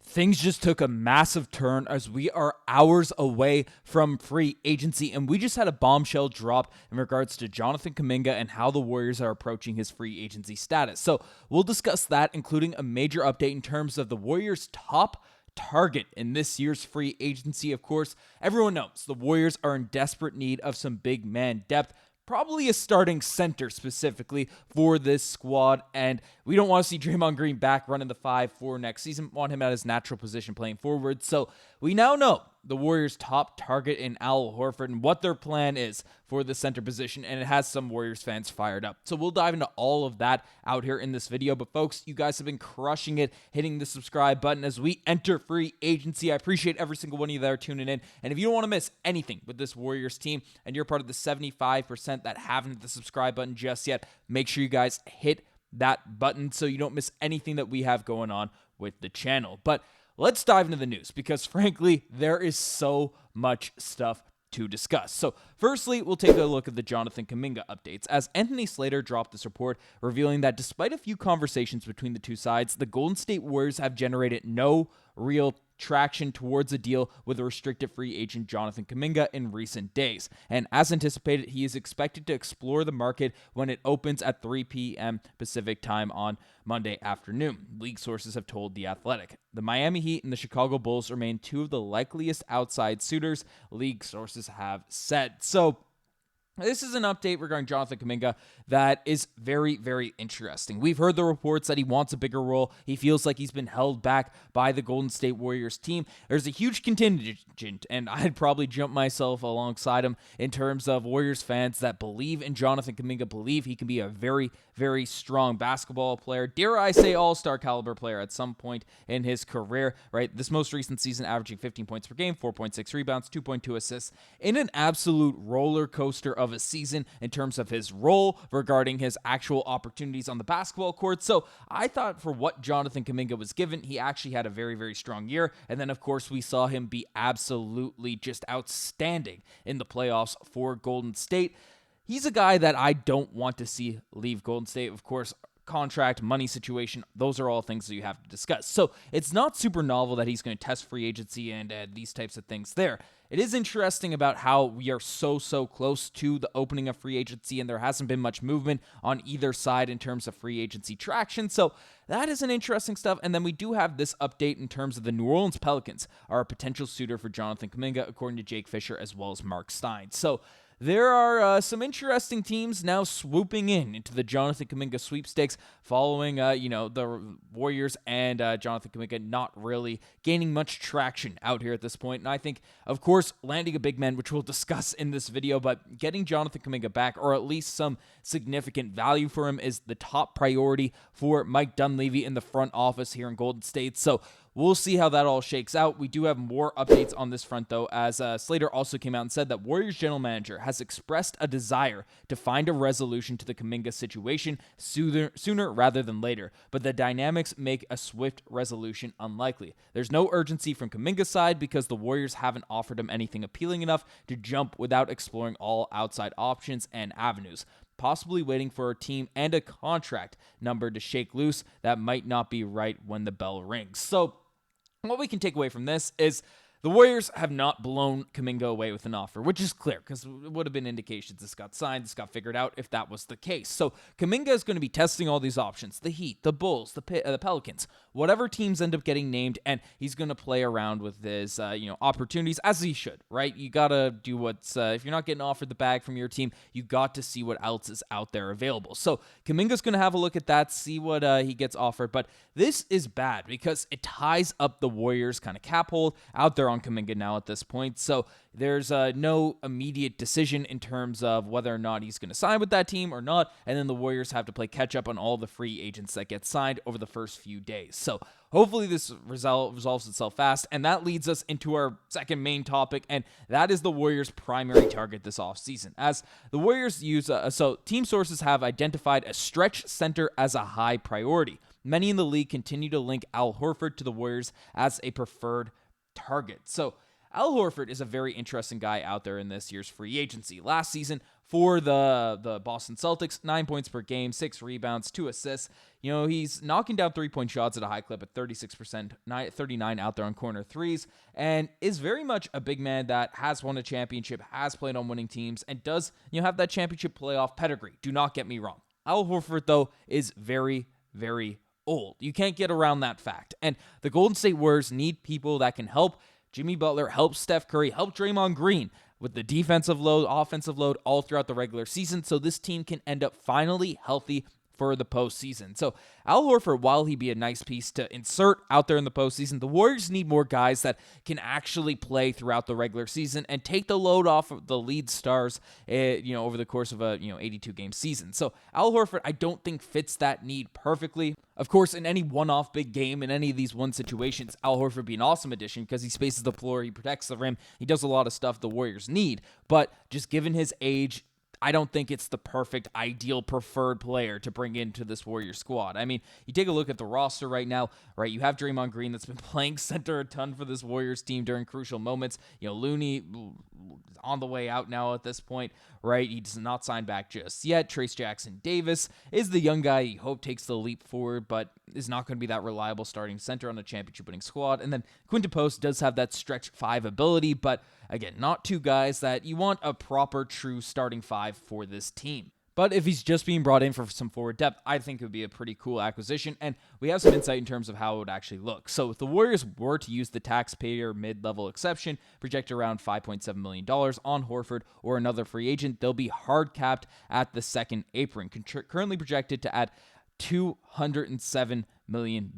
Things just took a massive turn as we are hours away from free agency, and we just had a bombshell drop in regards to Jonathan Kuminga and how the Warriors are approaching his free agency status. So we'll discuss that, including a major update in terms of the Warriors' top target in this year's free agency. Of course, everyone knows the Warriors are in desperate need of some big man depth, probably a starting center specifically for this squad, and we don't want to see Draymond Green back running the 5-4 next season. We want him at his natural position playing forward. So we now know the Warriors' top target in Al Horford and what their plan is for the center position, and it has some Warriors fans fired up. So we'll dive into all of that out here in this video. But folks, you guys have been crushing it, hitting the subscribe button as we enter free agency. I appreciate every single one of you that are tuning in. And if you don't want to miss anything with this Warriors team and you're part of the 75% that haven't hit the subscribe button just yet, make sure you guys hit that button so you don't miss anything that we have going on with the channel. But let's dive into the news because, frankly, there is so much stuff to discuss. So, firstly, we'll take a look at the Jonathan Kuminga updates, as Anthony Slater dropped this report revealing that despite a few conversations between the two sides, the Golden State Warriors have generated no real traction towards a deal with a restricted free agent Jonathan Kuminga in recent days. And as anticipated, he is expected to explore the market when it opens at 3 p.m. Pacific time on Monday afternoon, league sources have told The Athletic. The Miami Heat and the Chicago Bulls remain two of the likeliest outside suitors, league sources have said. So, this is an update regarding Jonathan Kuminga that is very, very interesting. We've heard the reports that he wants a bigger role. He feels like he's been held back by the Golden State Warriors team. There's a huge contingent, and I'd probably jump myself alongside him in terms of Warriors fans that believe in Jonathan Kuminga, believe he can be a very, very strong basketball player. Dare I say all-star caliber player at some point in his career, right? This most recent season averaging 15 points per game, 4.6 rebounds, 2.2 assists in an absolute roller coaster of a season in terms of his role regarding his actual opportunities on the basketball court. So I thought for what Jonathan Kuminga was given, he actually had a very, very strong year. And then, of course, we saw him be absolutely just outstanding in the playoffs for Golden State. He's a guy that I don't want to see leave Golden State. Of course, contract, money situation, those are all things that you have to discuss. So it's not super novel that he's going to test free agency and these types of things there. It is interesting about how we are so close to the opening of free agency and there hasn't been much movement on either side in terms of free agency traction. So that is an interesting stuff. And then we do have this update in terms of the New Orleans Pelicans are a potential suitor for Jonathan Kuminga, according to Jake Fisher as well as Mark Stein. So there are some interesting teams now swooping into the Jonathan Kuminga sweepstakes following, the Warriors and Jonathan Kuminga not really gaining much traction out here at this point. And I think, of course, landing a big man, which we'll discuss in this video, but getting Jonathan Kuminga back, or at least some significant value for him, is the top priority for Mike Dunleavy in the front office here in Golden State. So we'll see how that all shakes out. We do have more updates on this front, though, as Slater also came out and said that Warriors general manager has expressed a desire to find a resolution to the Kuminga situation sooner rather than later, but the dynamics make a swift resolution unlikely. There's no urgency from Kuminga's side because the Warriors haven't offered him anything appealing enough to jump without exploring all outside options and avenues, possibly waiting for a team and a contract number to shake loose that might not be right when the bell rings. So what we can take away from this is the Warriors have not blown Kuminga away with an offer, which is clear because it would have been indications this got signed, this got figured out if that was the case. So Kuminga is going to be testing all these options, the Heat, the Bulls, the Pelicans, whatever teams end up getting named, and he's going to play around with his opportunities as he should, right? You got to do what's, if you're not getting offered the bag from your team, you got to see what else is out there available. So Kuminga's going to have a look at that, see what he gets offered, but this is bad because it ties up the Warriors kind of cap hold out there on Kuminga now at this point. So there's no immediate decision in terms of whether or not he's going to sign with that team or not. And then the Warriors have to play catch up on all the free agents that get signed over the first few days. So hopefully this resolves itself fast. And that leads us into our second main topic, and that is the Warriors' primary target this offseason. As the Warriors use, team sources have identified a stretch center as a high priority. Many in the league continue to link Al Horford to the Warriors as a preferred target. So Al Horford is a very interesting guy out there in this year's free agency. Last season, for the Boston Celtics. 9 points per game, 6 rebounds, 2 assists. He's knocking down three-point shots at a high clip at 36%, 39 out there on corner threes, and is very much a big man that has won a championship, has played on winning teams, and does have that championship playoff pedigree. Do not get me wrong. Al Horford, though, is very, very old. You can't get around that fact. And the Golden State Warriors need people that can help Jimmy Butler, help Steph Curry, help Draymond Green with the defensive load, offensive load all throughout the regular season, so this team can end up finally healthy for the postseason. So Al Horford, while he be a nice piece to insert out there in the postseason, the Warriors need more guys that can actually play throughout the regular season and take the load off of the lead stars, over the course of a 82-game season. So Al Horford, I don't think fits that need perfectly. Of course, in any one-off big game, in any of these one situations, Al Horford would be an awesome addition because he spaces the floor, he protects the rim, he does a lot of stuff the Warriors need. But just given his age, I don't think it's the perfect, ideal, preferred player to bring into this Warrior squad. I mean, you take a look at the roster right now, right? You have Draymond Green that's been playing center a ton for this Warriors team during crucial moments. Looney on the way out now at this point, right? He does not sign back just yet. Trayce Jackson-Davis is the young guy you hope takes the leap forward, but is not going to be that reliable starting center on a championship-winning squad. And then Quinten Post does have that stretch 5 ability, but again, not two guys that you want a proper, true starting 5 for this team. But if he's just being brought in for some forward depth, I think it would be a pretty cool acquisition, and we have some insight in terms of how it would actually look. So if the Warriors were to use the taxpayer mid-level exception, projected around $5.7 million on Horford or another free agent, they'll be hard capped at the second apron, currently projected to add $207 million.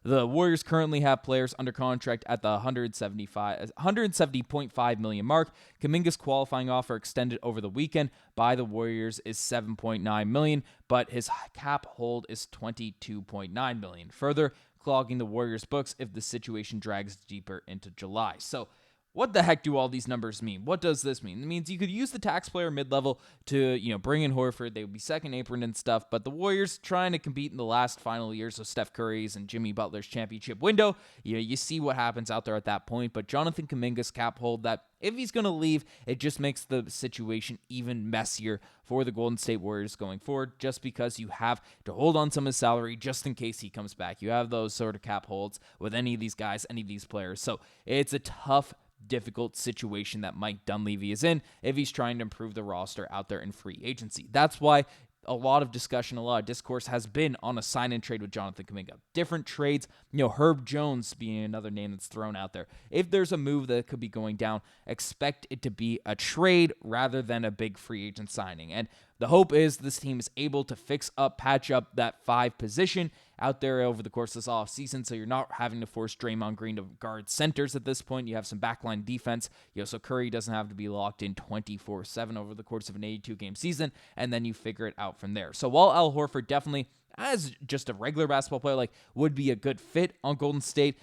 The Warriors currently have players under contract at the $170.5 million mark. Kaminga's qualifying offer extended over the weekend by the Warriors is $7.9 million, but his cap hold is $22.9 million, further clogging the Warriors' books if the situation drags deeper into July. So what the heck do all these numbers mean? What does this mean? It means you could use the taxpayer mid-level to, bring in Horford. They would be second apron and stuff, but the Warriors trying to compete in the last final years of Steph Curry's and Jimmy Butler's championship window. You see what happens out there at that point, but Jonathan Kuminga's cap hold that if he's going to leave, it just makes the situation even messier for the Golden State Warriors going forward, just because you have to hold on some of his salary just in case he comes back. You have those sort of cap holds with any of these guys, any of these players. So it's a tough, difficult situation that Mike Dunleavy is in if he's trying to improve the roster out there in free agency. That's why a lot of discussion, a lot of discourse has been on a sign and trade with Jonathan Kuminga. Different trades, Herb Jones being another name that's thrown out there. If there's a move that could be going down, expect it to be a trade rather than a big free agent signing. And the hope is this team is able to fix up, patch up that 5 position out there over the course of this offseason, so you're not having to force Draymond Green to guard centers at this point. You have some backline defense, so Curry doesn't have to be locked in 24/7 over the course of an 82-game season, and then you figure it out from there. So while Al Horford definitely, as just a regular basketball player, would be a good fit on Golden State,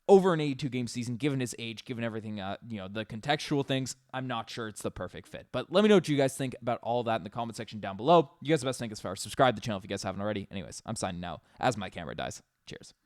over an 82-game season, given his age, given everything, the contextual things, I'm not sure it's the perfect fit. But let me know what you guys think about all that in the comment section down below. You guys have the best thing as far as subscribe to the channel if you guys haven't already. Anyways, I'm signing out as my camera dies. Cheers.